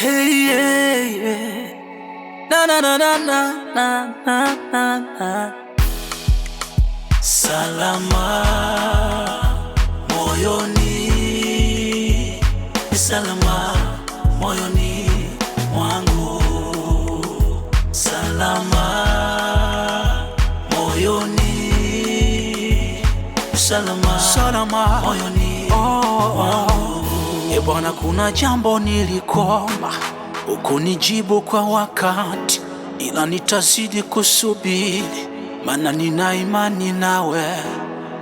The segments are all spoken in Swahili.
Hey, yeah, yeah. Na na na na na na na na na. Salama moyoni, salama moyoni mwangu, salama moyoni, salama moyoni mwangu. E Bwana, kuna jambo nilikuomba ukunijibu kwa wakati, ila nitazidi kusubiri, maana nina imani nawe.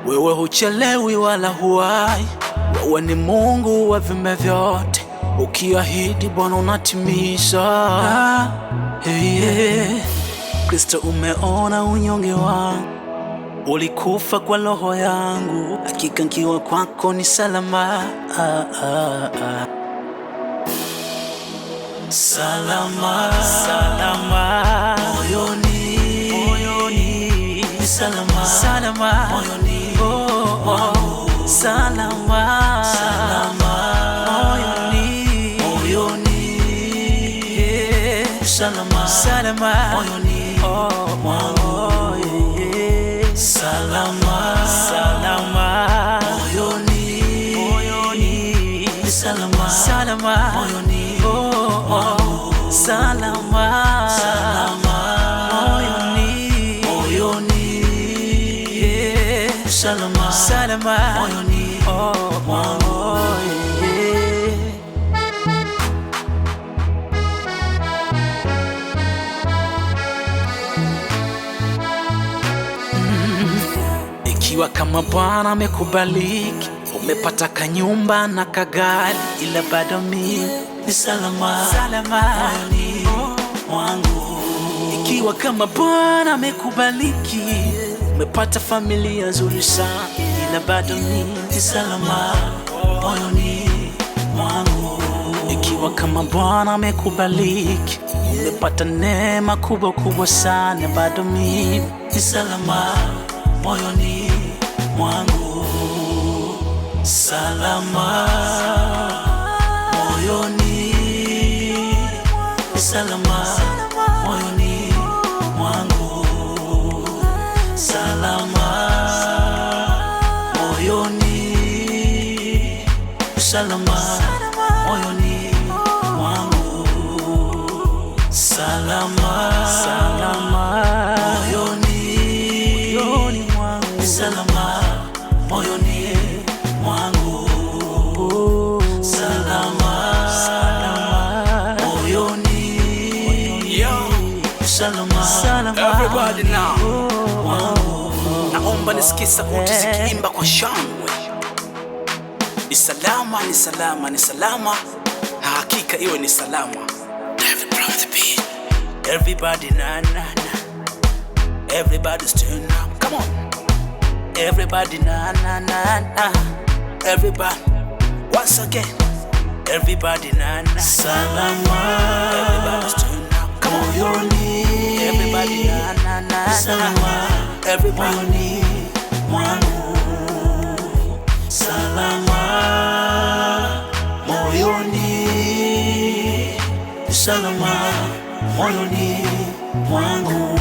Wewe huchelewi wala huwai, wewe ni Mungu wa viumbe vyote. Ukiahidi Bwana unatimiza. Kristo, umeona unyonge wangu, ulikufa kwa roho yangu, hakika nikiwa kwako ni salama. Salama, salama moyoni, moyoni, salama, salama moyoni, salama, salama moyoni, moyoni, salama, salama moyoni mwangu, salama, salama moyoni, moyoni, salama, salama moyoni, salama, salama moyoni, moyoni, salama, salama moyoni mwangu. Ikiwa kama Bwana amekubariki, umepata kanyumba na kagari, ila bado mimi ni salama, salama moyoni mwangu. Ikiwa kama Bwana amekubariki, umepata familia nzuri sana, ila bado mimi ni salama moyoni mwangu. Ikiwa kama Bwana amekubariki, umepata neema kubwa kubwa sana, bado mimi ni salama moyoni mwangu, salama moyoni, salama moyoni mwangu, salama moyoni, salama moyoni mwangu, salama, salama moyoni mwangu, salama moyoni mwangu, salama, salama moyoni, salama, salama. Everybody now, naomba nisikie sauti zikiimba kwa shangwe. Ni salama, ni salama, ni salama, na hakika iwe ni salama. Everybody na na na, everybody's turn up, come on. Everybody na na na na, everybody once again. Everybody na na, salama, everybody's turn up, come on. Everybody na na na, salama, everybody mwangu, salama moyoni, salama moyoni mwangu.